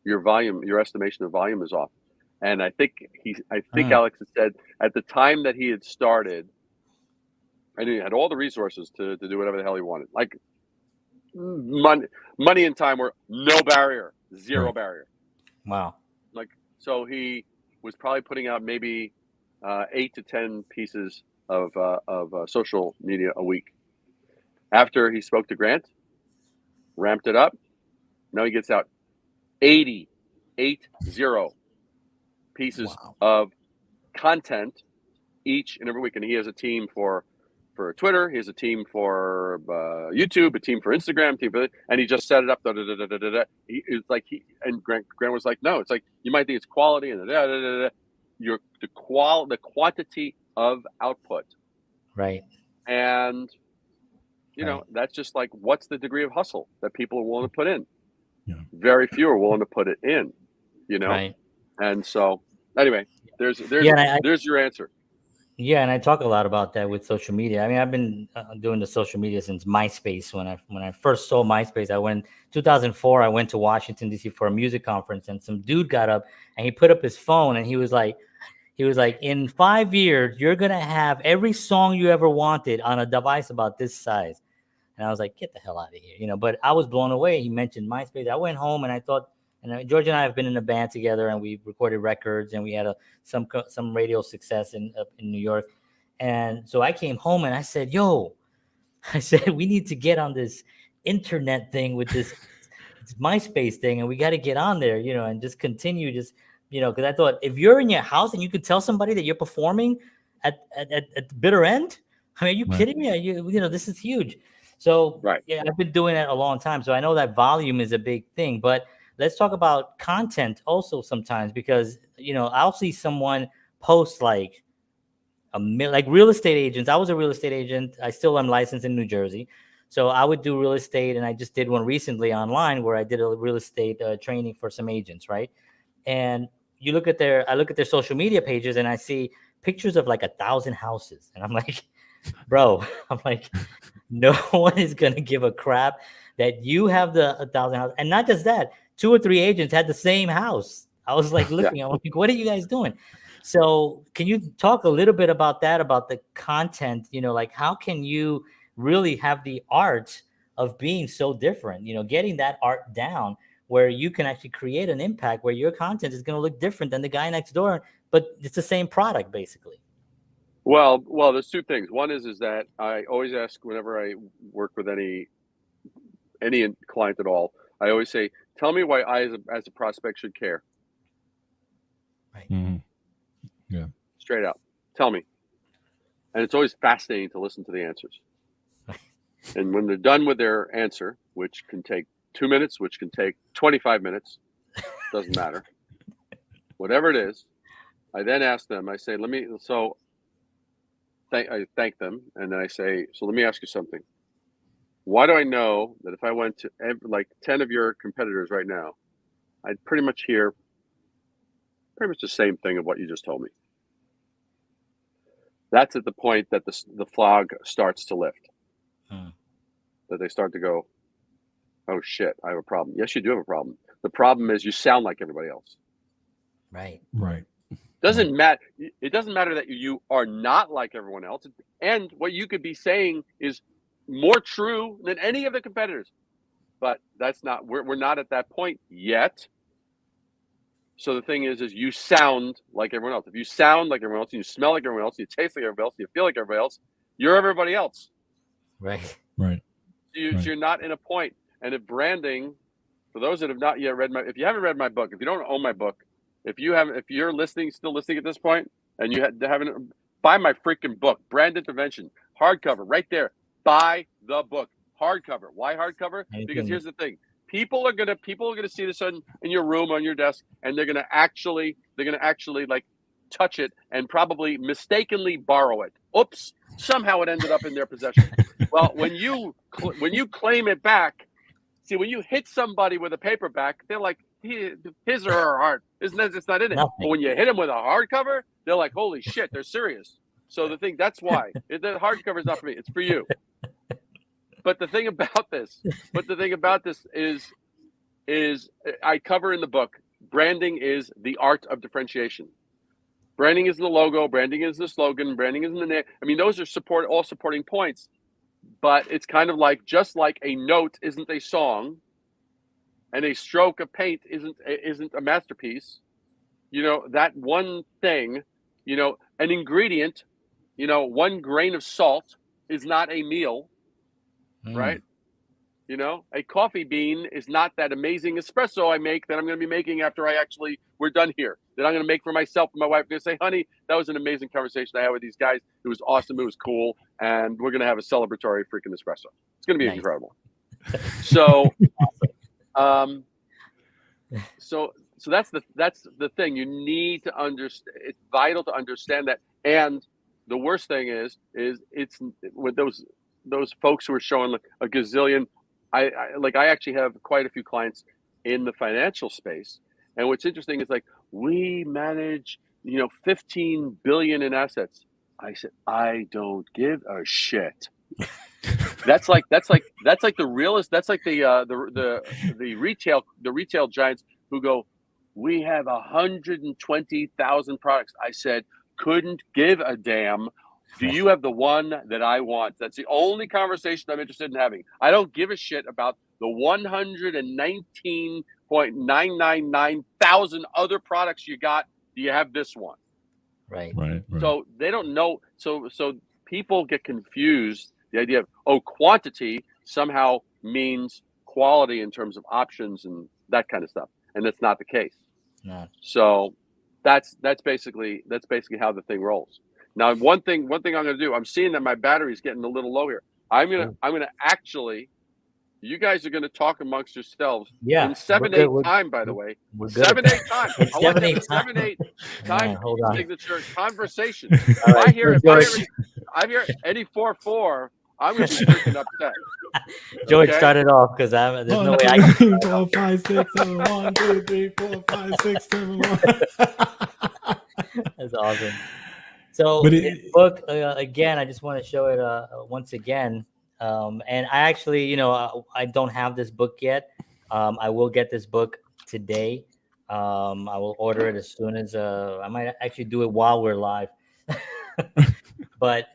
Your volume, your estimation of volume is off. And I think Alex had said at the time that he had started, and he had all the resources to do whatever the hell he wanted. Like money and time were no barrier, zero barrier. Wow. Like, so he was probably putting out maybe 8 to 10 pieces of social media a week. After he spoke to Grant, ramped it up. Now he gets out 80 pieces of content each and every week. And he has a team for Twitter. He has a team for YouTube, a team for Instagram, and he just set it up. It's like Grant was like, no, it's like, you might think it's quality and the quantity of output. Right. And you know, that's just like, what's the degree of hustle that people are willing to put in? Yeah. Very few are willing to put it in, you know? Right. And so anyway, there's your answer. Yeah. And I talk a lot about that with social media. I mean, I've been doing the social media since MySpace. When I first saw MySpace, 2004, I went to Washington, DC for a music conference, and some dude got up and he put up his phone and he was like, in 5 years, you're going to have every song you ever wanted on a device about this size. And I was like, get the hell out of here, you know, but I was blown away. He mentioned MySpace. I went home and I thought, and George and I have been in a band together and we recorded records and we had some radio success in New York. And so I came home and I said, we need to get on this internet thing with this MySpace thing. And we got to get on there, you know, and just continue you know, because I thought if you're in your house and you could tell somebody that you're performing at the bitter end, I mean, are you kidding me? You know, this is huge. So yeah, I've been doing that a long time. So I know that volume is a big thing, but let's talk about content also sometimes, because, you know, I'll see someone post like real estate agents. I was a real estate agent. I still am licensed in New Jersey. So I would do real estate. And I just did one recently online where I did a real estate training for some agents. Right. And I look at their social media pages and I see pictures of like 1,000 houses. And I'm like, bro, no one is going to give a crap that you have the 1,000 houses. And not just that, 2 or 3 agents had the same house. I was like looking, I'm like, what are you guys doing? So can you talk a little bit about that, about the content, you know, like how can you really have the art of being so different, getting that art down where you can actually create an impact where your content is going to look different than the guy next door, but it's the same product basically. Well, there's two things. One is that I always ask whenever I work with any client at all, I always say, tell me why I as a prospect should care. Right. Mm-hmm. Yeah. Straight out. Tell me. And it's always fascinating to listen to the answers. And when they're done with their answer, which can take 2 minutes, which can take 25 minutes, doesn't matter. Whatever it is, I then ask them, I say, I thank them, and then I say, so let me ask you something. Why do I know that if I went to like 10 of your competitors right now, I'd pretty much hear pretty much the same thing of what you just told me? That's at the point that the fog starts to lift. That they start to go, oh shit, I have a problem. Yes, you do have a problem. The problem is you sound like everybody else. Right. Doesn't matter. It doesn't matter that you are not like everyone else. And what you could be saying is more true than any of the competitors. But that's not, we're not at that point yet. So the thing is you sound like everyone else. If you sound like everyone else, and you smell like everyone else, you taste like everybody else, you feel like everybody else, you're everybody else. Right. You're not in a point. And if branding, for those that have not yet read if you haven't read my book, if you don't own my book, if you're still listening at this point, and you haven't, buy my freaking book, Brand Intervention, hardcover, right there. Buy the book, hardcover. Why hardcover? Because here's the thing: people are gonna see this in your room, on your desk, and they're gonna actually like touch it and probably mistakenly borrow it. Oops! Somehow it ended up in their possession. Well, when you claim it back, see, when you hit somebody with a paperback, they're like, his or her heart it's not in it. Nothing. But when you hit them with a hardcover, they're like, holy shit, they're serious. So that's why the hardcover is not for me; it's for you. But the thing about this is I cover in the book, branding is the art of differentiation. Branding is the logo, branding is the slogan, branding is the name. I mean, those are all supporting points. But it's kind of like, just like a note isn't a song, and a stroke of paint isn't a masterpiece. That one thing, an ingredient, one grain of salt is not a meal, right? A coffee bean is not that amazing espresso I make that I'm going to be making after we're done here, that I'm going to make for myself and my wife. I'm going to say, honey, that was an amazing conversation I had with these guys. It was awesome. It was cool. And we're going to have a celebratory freaking espresso. It's going to be incredible. So, so that's the thing. You need to understand. It's vital to understand that. And the worst thing is it's with those folks who are showing like a gazillion. I actually have quite a few clients in the financial space, and what's interesting is like, we manage 15 billion in assets. I said, I don't give a shit. That's like the realist. That's like the retail giants who go, we have 120,000 products. I said, couldn't give a damn. Do you have the one that I want? That's the only conversation I'm interested in having. I don't give a shit about the 119.999 thousand other products you got. Do you have this one? Right. So they don't know. So people get confused. The idea of quantity somehow means quality in terms of options and that kind of stuff, and that's not the case. No. So that's basically how the thing rolls. Now, one thing I'm going to do, I'm seeing that my battery's getting a little low here. I'm going to actually, you guys are going to talk amongst yourselves in 7/8 time, by the way. 7/8 time. I want to have a 7/8 time signature conversation. Right. I hear any 4/4, I'm going to be freaking upset. George started off because there's no way I can. 4, 5, 6, 7, 1, 2, 3, 4, 5, 6, 7, 1. That's awesome. So this book, again, I just want to show it once again. And I actually, I don't have this book yet. I will get this book today. I will order it as soon as I might actually do it while we're live. But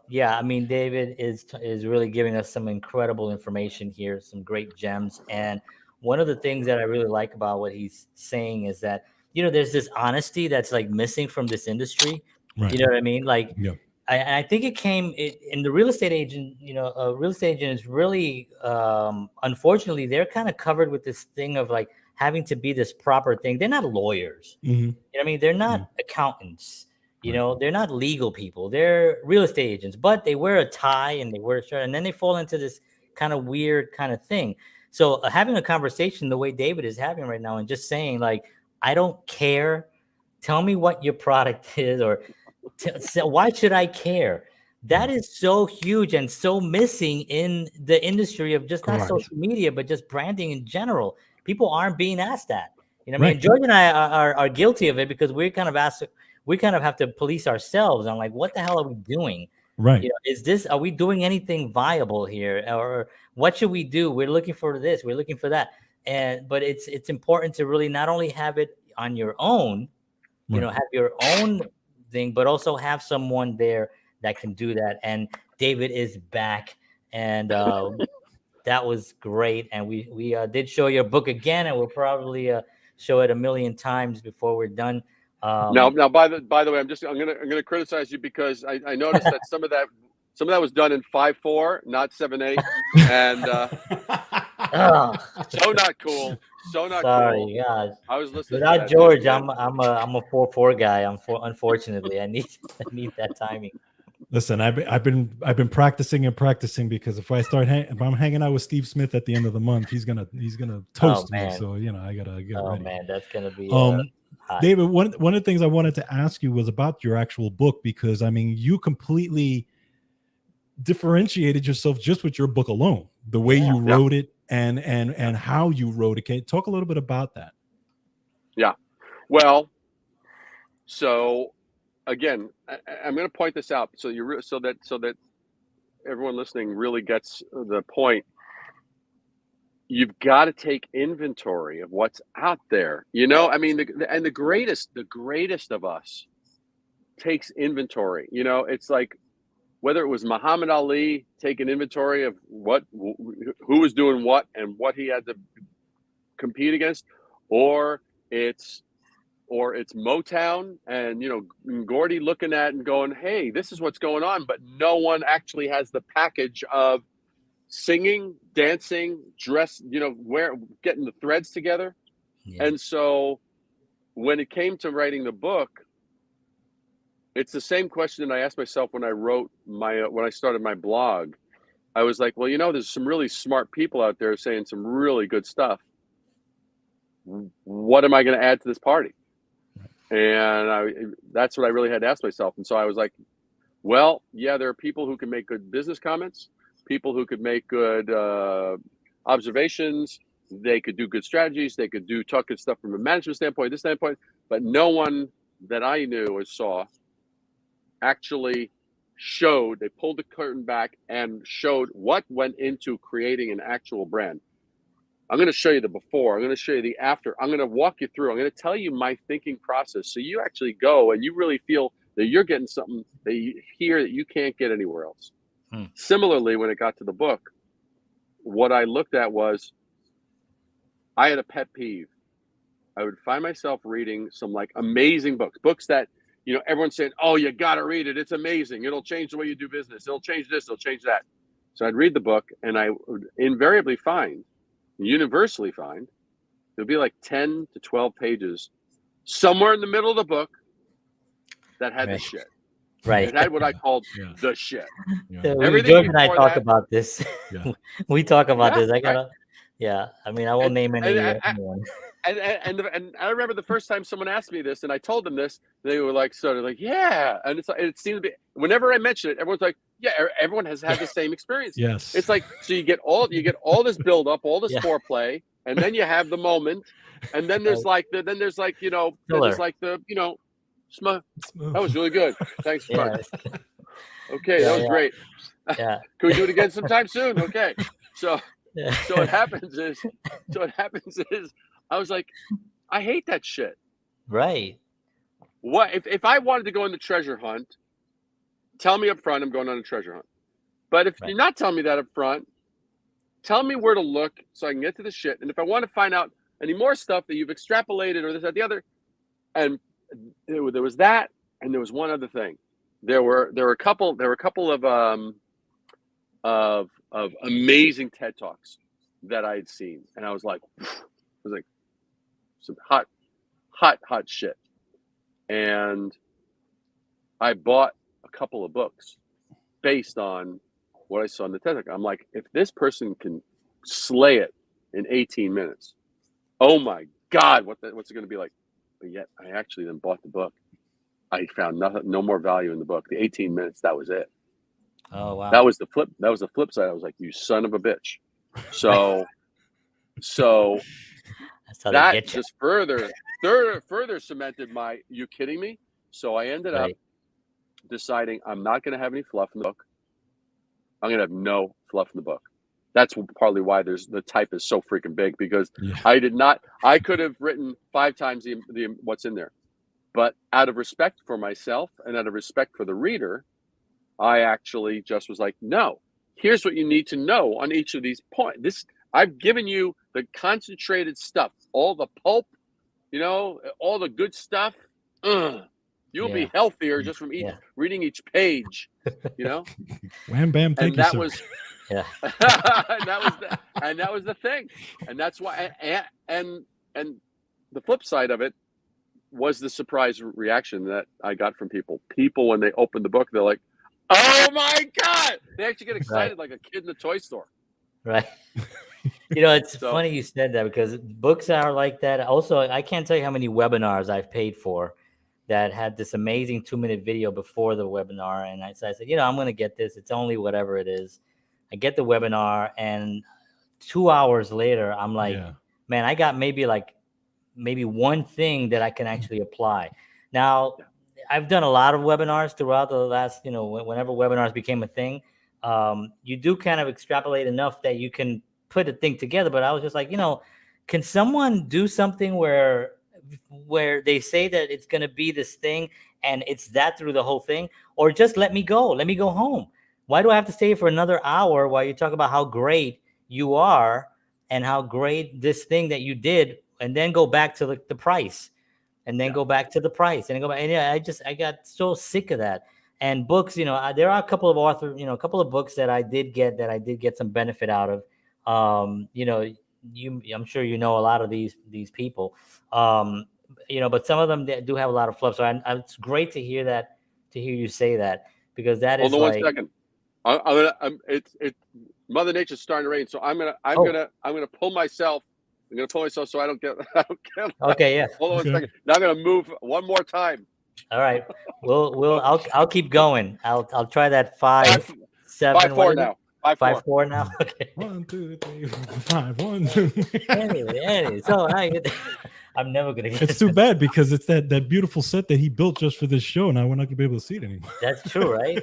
Yeah, I mean, David is really giving us some incredible information here, some great gems. And one of the things that I really like about what he's saying is that, there's this honesty that's like missing from this industry. Right. You know what I mean? Like, Yeah. I think it came in the real estate agent. A real estate agent is really, unfortunately, they're kind of covered with this thing of like having to be this proper thing. They're not lawyers. Hmm. You know what I mean? They're not accountants. They're not legal people. They're real estate agents, but they wear a tie and they wear a shirt, and then they fall into this kind of weird kind of thing. So having a conversation the way David is having right now and just saying like, I don't care. Tell me what your product is, or so why should I care? That is so huge and so missing in the industry of just not Correct. social media, but just branding in general. People aren't being asked that. You know what I mean? Right. George and I are guilty of it because we kind of have to police ourselves on like, what the hell are we doing? Right. Are we doing anything viable here? Or what should we do? We're looking for this, we're looking for that. But it's important to really not only have it on your own, Right. have your own thing, but also have someone there that can do that. And David is back, and that was great. And we did show your book again, and we'll probably show it a million times before we're done. Now, by the way, I'm gonna criticize you because I noticed that some of that was done in 5/4, not 7/8, and so not cool. So not sorry, cool. gosh. I was listening. Without to that George, man. I'm a 4/4 guy. Unfortunately, I need that timing. Listen, I've been practicing and practicing because if I'm hanging out with Steve Smith at the end of the month, he's gonna toast me. So I gotta get ready. Oh man, that's gonna be. David, one of the things I wanted to ask you was about your actual book, because I mean, you completely differentiated yourself just with your book alone, the way you wrote it and how you wrote it. Can you talk a little bit about that? Yeah. Well, so again, I'm going to point this out so that everyone listening really gets the point. You've got to take inventory of what's out there. I mean, the greatest of us takes inventory. It's like whether it was Muhammad Ali taking inventory of who was doing what and what he had to compete against, or it's Motown and Gordy looking at and going, hey, this is what's going on, but no one actually has the package of singing, dancing, dress, getting the threads together. Yeah. And so when it came to writing the book, it's the same question I asked myself when I started my blog. I was like, well, there's some really smart people out there saying some really good stuff. What am I going to add to this party? And that's what I really had to ask myself. And so I was like, well, yeah, there are people who can make good business comments, people who could make good observations. They could do good strategies. They could talk good stuff from a management standpoint, this standpoint, but no one that I knew or saw actually showed, they pulled the curtain back and showed what went into creating an actual brand. I'm going to show you the before. I'm going to show you the after. I'm going to walk you through. I'm going to tell you my thinking process so you actually go and you really feel that you're getting something that you hear that you can't get anywhere else. Similarly, when it got to the book, what I looked at was I had a pet peeve. I would find myself reading some like amazing books that, everyone's saying, oh, you got to read it. It's amazing. It'll change the way you do business. It'll change this. It'll change that. So I'd read the book and I would invariably universally find, there'll be like 10 to 12 pages somewhere in the middle of the book that had the shit. Right. It had what I called the shit. Yeah. George and I talk about this. Yeah. We talk about this. I mean, I won't name anyone. And I remember the first time someone asked me this and I told them this, they were like, sort of like, yeah. And it seemed to be, whenever I mention it, everyone's like, yeah, everyone has had the same experience. Yes. It's like, so you get all this build up, all this foreplay, and then you have the moment. And then there's that was really good. Thanks. Yeah. Okay. That was great. Yeah. Can we do it again sometime soon? Okay. So what happens is I was like, I hate that shit. Right. What if I wanted to go on the treasure hunt tell me up front I'm going on a treasure hunt. But if you're not telling me that up front, tell me where to look so I can get to the shit. And if I want to find out any more stuff that you've extrapolated or this, that, the other, and there was that, and there was one other thing. There were a couple of amazing TED Talks that I had seen, and I was like some hot shit. And I bought a couple of books based on what I saw in the TED Talk. I'm like, if this person can slay it in 18 minutes, oh my God, what's it going to be like? But yet I actually then bought the book. I found no more value in the book. The 18 minutes, that was it. Oh wow. That was the flip side. I was like, you son of a bitch. So that just further cemented my, you kidding me? So I ended up deciding I'm not going to have any fluff in the book. I'm going to have no fluff in the book. That's partly why the type is so freaking big, because I could have written 5 times the what's in there. But out of respect for myself and out of respect for the reader, I actually just was like, no, here's what you need to know on each of these points. I've given you the concentrated stuff, all the pulp, all the good stuff. You'll be healthier just from reading each page, Wham bam, thank you, sir. Yeah. and that was the thing. And that's why, and the flip side of it was the surprise reaction that I got from people. People, when they opened the book, they're like, oh my God! They actually get excited like a kid in the toy store. Right. It's funny you said that, because books are like that. Also, I can't tell you how many webinars I've paid for that had this amazing 2-minute video before the webinar. And I said, I'm going to get this. It's only whatever it is. I get the webinar, and 2 hours later, I'm like, man, I got maybe one thing that I can actually apply. Now, I've done a lot of webinars throughout the last, whenever webinars became a thing. You do kind of extrapolate enough that you can put a thing together. But I was just like, can someone do something where they say that it's going to be this thing and it's that through the whole thing? Or just let me go home. Why do I have to stay for another hour while you talk about how great you are and how great this thing that you did, and then go back to the price, and then go back to the price, and go back? And I got so sick of that. And books, there are a couple of authors, a couple of books that I did get some benefit out of. I'm sure a lot of these people, but some of them do have a lot of fluff. So it's great to hear you say that, because that is. Hold on 1 second. It's Mother Nature's starting to rain, so I'm gonna pull myself. I'm gonna pull myself so I don't get. Okay, yeah. Hold on 1 second. Now I'm gonna move one more time. All right. I'll keep going. I'll try that 5, 7. 5-4 now. 5-4 now. Okay. 1, 2, 3, 5. 1, 2. Anyway, so I'm never gonna get. It's too bad, because it's that beautiful set that he built just for this show. Now we're not gonna be able to see it anymore. That's true, right?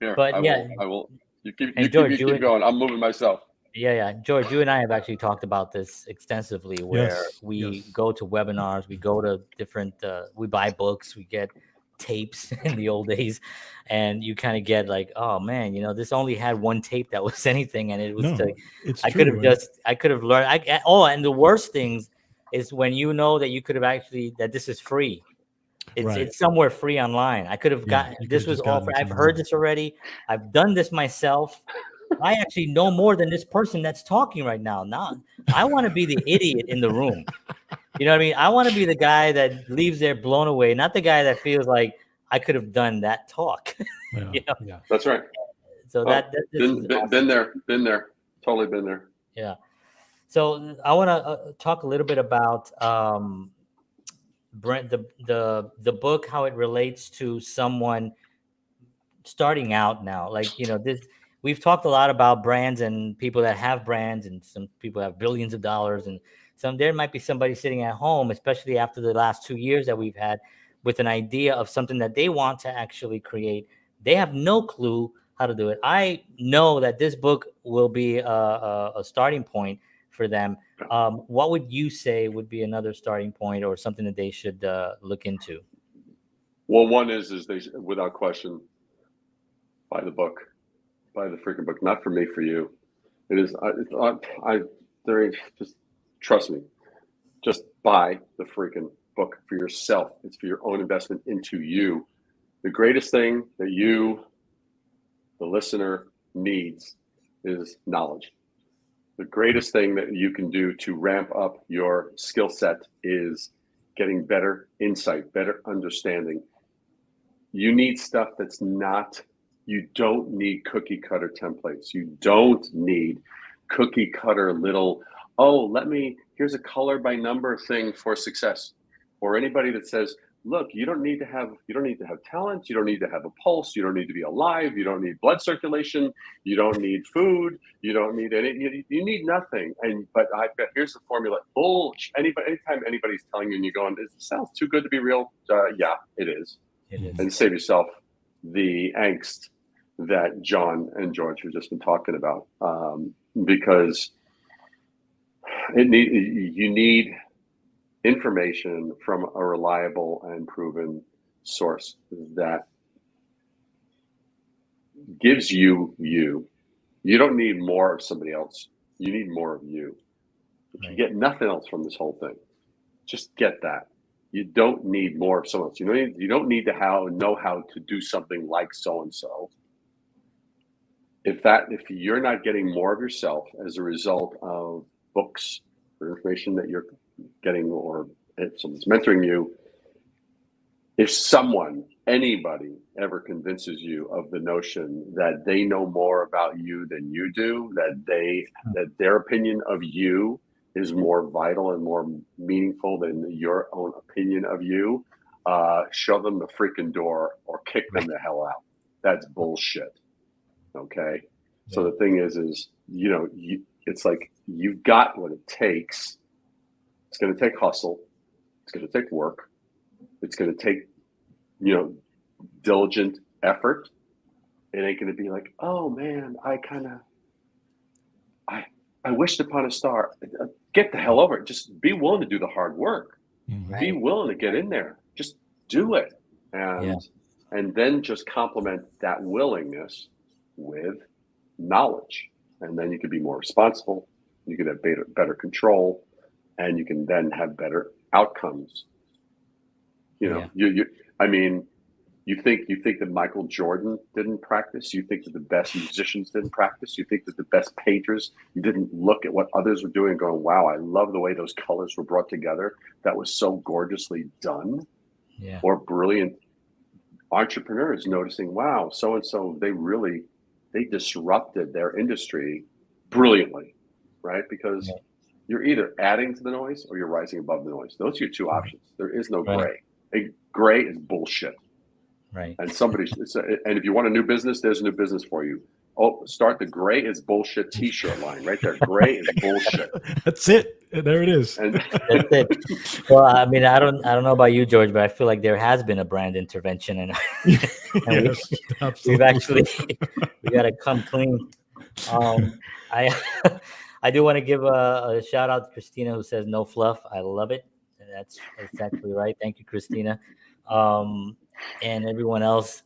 Here, but I will. You keep going. I'm moving myself. Yeah. George, you and I have actually talked about this extensively, where we go to webinars, we go to different, we buy books, we get tapes in the old days, and you kind of get like, oh man, this only had one tape that was anything, and it was I could have learned. And the worst things is when that you could have actually, that this is free. It's somewhere free online. I could have gotten, this was all free. I've heard this already. I've done this myself. I actually know more than this person that's talking right now. Now, I want to be the idiot in the room. You know what I mean? I want to be the guy that leaves there blown away, not the guy that feels like I could have done that talk. Yeah. That's right. So been there, totally been there. Yeah. So I want to talk a little bit about Brent, the book, how it relates to someone starting out now. We've talked a lot about brands and people that have brands, and some people have billions of dollars, and there might be somebody sitting at home, especially after the last 2 years that we've had, with an idea of something that they want to actually create. They have no clue how to do it. I know that this book will be a starting point for them. What would you say would be another starting point, or something that they should look into? Well, one is they, without question, buy the book, buy the freaking book. Not for me, for you. It is. Just trust me. Just buy the freaking book for yourself. It's for your own investment into you. The greatest thing that you, the listener, needs is knowledge. The greatest thing that you can do to ramp up your skill set is getting better insight, better understanding. You need stuff that's not, you don't need cookie cutter templates. You don't need cookie cutter little, here's a color by number thing for success. Or anybody that says, look, you don't need to have talent, you don't need to have a pulse, you don't need to be alive, you don't need blood circulation, you don't need food, you don't need you need nothing. But here's the formula. Anytime anybody's telling you and you're going, this sounds too good to be real, yeah, it is. It is. And save yourself the angst that John and George have just been talking about, because you need information from a reliable and proven source that gives you. You don't need more of somebody else. You need more of you. If you get nothing else from this whole thing, just get that. You don't need more of someone else. You don't need to know how to do something like so-and-so. If you're not getting more of yourself as a result of books or information that you're getting, or if someone's mentoring you, if anybody ever convinces you of the notion that they know more about you than you do, that their opinion of you is more vital and more meaningful than your own opinion of you, show them the freaking door or kick them the hell out. That's bullshit. Okay. Yeah. So the thing is, it's like, you've got what it takes. It's going to take hustle. It's going to take work. It's going to take, diligent effort. It ain't going to be like, oh man, I wished upon a star. Get the hell over it. Just be willing to do the hard work. Right. Be willing to get in there. Just do it. And then just complement that willingness with knowledge. And then you can be more responsible. You can have better control, and you can then have better outcomes. You think that Michael Jordan didn't practice? You think that the best musicians didn't practice? You think that the best painters didn't look at what others were doing and going, wow, I love the way those colors were brought together. That was so gorgeously done. Yeah. Or brilliant entrepreneurs noticing, wow, so-and-so, they disrupted their industry brilliantly, right? Because you're either adding to the noise or you're rising above the noise. Those are your two options. There is no gray. Gray is bullshit. Right. And if you want a new business, there's a new business for you. Start the Gray is Bullshit t-shirt line right there. Gray is bullshit. That's it. There it is. That's it. Well, I mean, I don't know about you, George, but I feel like there has been a brand intervention, and we've actually we got to come clean. I do want to give a shout out to Christina, who says no fluff. I love it. That's exactly right. Thank you, Christina. And everyone else.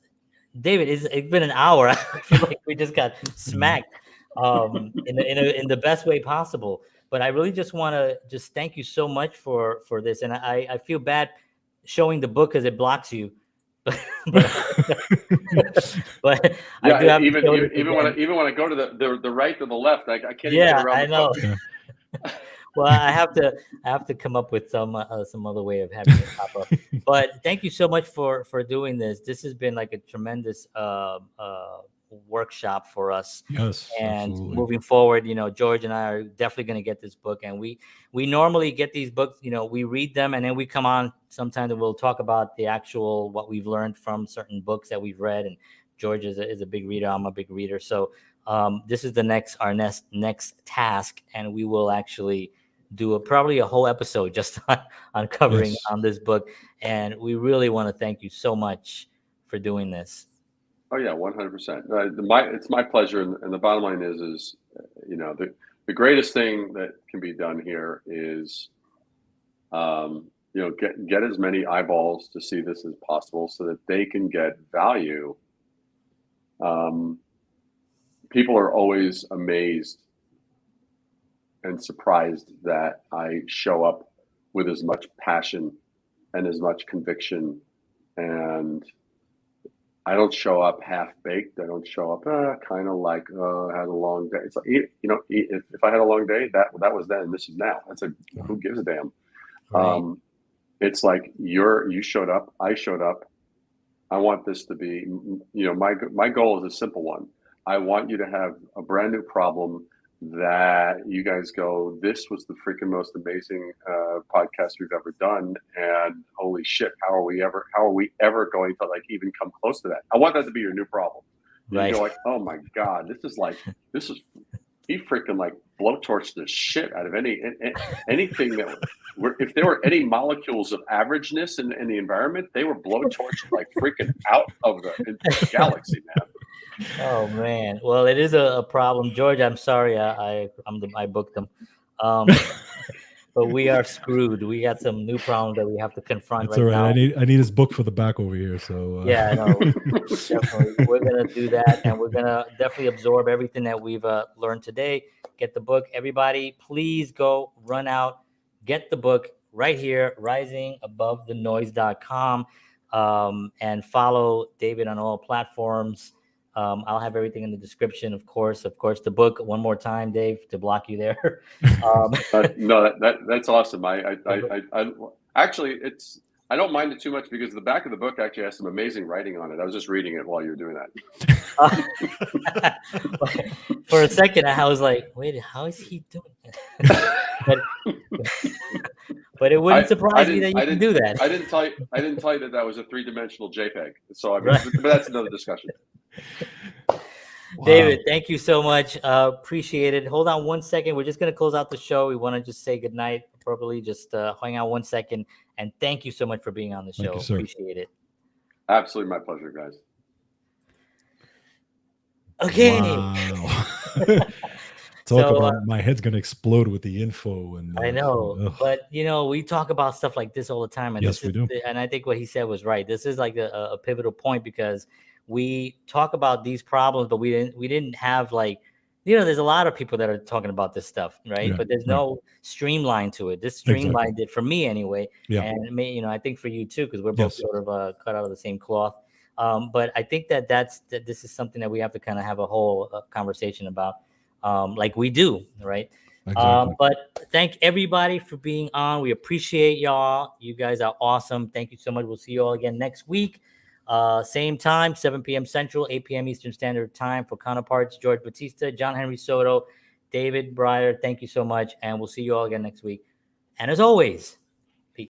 David, it's been an hour. I feel like we just got smacked in the best way possible. But I really just want to thank you so much for this. And I feel bad showing the book because it blocks you. but yeah, I do have even when I go to the right or the left, I can't even get around. I know. Well, I have to come up with some other way of having it pop up. But thank you so much for doing this. This has been like a tremendous workshop for us. Yes, and absolutely. Moving forward, George and I are definitely going to get this book. And we normally get these books. We read them and then we come on sometime and we'll talk about the actual what we've learned from certain books that we've read. And George is a big reader. I'm a big reader. So this is our next task, and we will actually do probably a whole episode just on covering on this book. And we really want to thank you so much for doing this. Oh yeah, 100%. It's my pleasure. And the bottom line is the greatest thing that can be done here is get as many eyeballs to see this as possible so that they can get value. People are always amazed and surprised that I show up with as much passion and as much conviction, and I don't show up half-baked. I don't show up kind of like, I had a long day. It's like, if I had a long day, that was then, this is now. Who gives a damn? Right. It's like you showed up, I showed up. I want this to be, my goal is a simple one. I want you to have a brand new problem that you guys go, this was the freaking most amazing podcast we've ever done, and holy shit, how are we ever going to like even come close to that? I want that to be your new problem. Right. You go like, oh my god, he freaking like blowtorched the shit out of anything that if there were any molecules of averageness in the environment, they were blowtorched like freaking out of the galaxy, man. Oh man, well, it is a problem, George. I'm sorry, I booked them, but we are screwed. We got some new problems that we have to confront. That's right all right. now. I need his book for the back over here. So Yeah, I know. Definitely, we're gonna do that, and we're gonna definitely absorb everything that we've learned today. Get the book, everybody. Please go run out, get the book right here, risingabovethenoise.com, and follow David on all platforms. I'll have everything in the description, of course. The book, one more time, Dave, to block you there. No, that's awesome. I actually, I don't mind it too much because the back of the book actually has some amazing writing on it. I was just reading it while you were doing that. For a second, I was like, wait, how is he doing it? But it wouldn't surprise me that you can do that. I didn't tell you that was a 3-dimensional JPEG. So but that's another discussion. Wow. David, thank you so much. Appreciate it. Hold on one second. We're just going to close out the show. We want to just say goodnight appropriately. Just hang out 1 second. And thank you so much for being on the show. Thank you, sir. Appreciate it. Absolutely my pleasure, guys. Okay. Wow. Talk about my head's going to explode with the info. And I know, but we talk about stuff like this all the time. And yes, we do. And I think what he said was right. This is like a pivotal point because we talk about these problems, but we didn't have like, there's a lot of people that are talking about this stuff, right? Yeah, but there's no streamline to it. This streamlined it for me anyway. Yeah. And I think for you too, because we're both sort of cut out of the same cloth. But I think that this is something that we have to kind of have a whole conversation about, like we do, right? Exactly. But thank everybody for being on. We appreciate y'all. You guys are awesome. Thank you so much. We'll see you all again next week. Same time, 7 p.m. Central, 8 p.m. Eastern Standard Time. For Counterparts, George Batista, John Henry Soto, David Brier, thank you so much. And we'll see you all again next week. And as always,